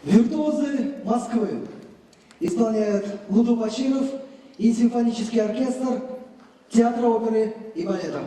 Виртуозы Москвы исполняют Лудо Бачиров и симфонический оркестр Театра оперы и балета.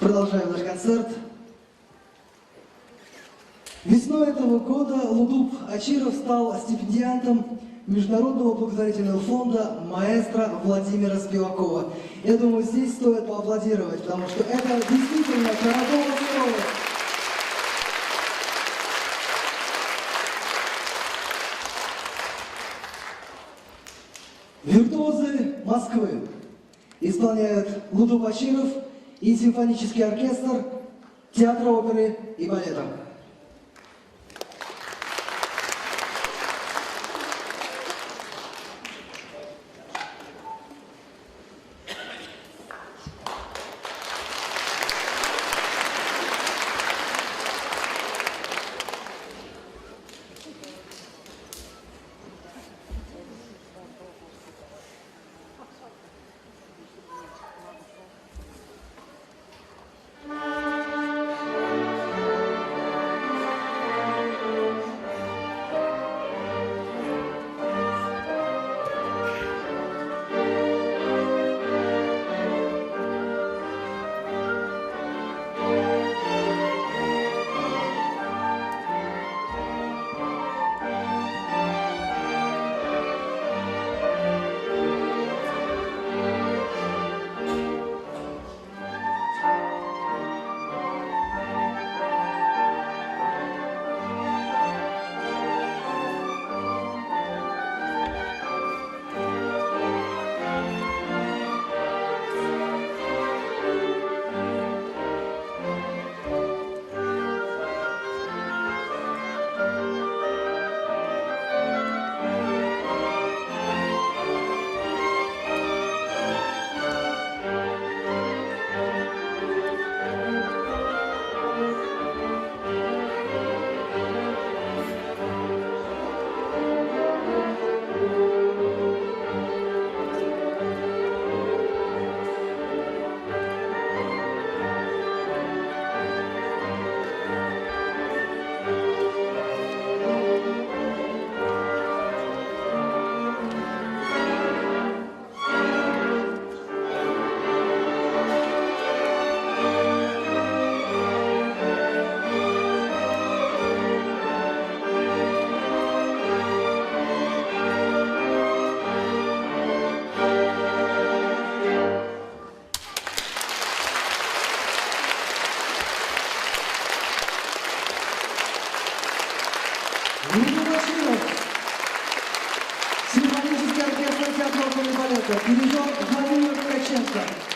Продолжаем наш концерт. Весной этого года Лудуб Ачиров стал стипендиантом Международного благотворительного фонда маэстро Владимира Спивакова. Я думаю, здесь стоит поаплодировать, потому что это действительно дорогого стоит. Виртуозы Москвы исполняют Лудо Бачиров и симфонический оркестр Театра оперы и балета. продолжения балета. Дирижер Владимир Ткаченко.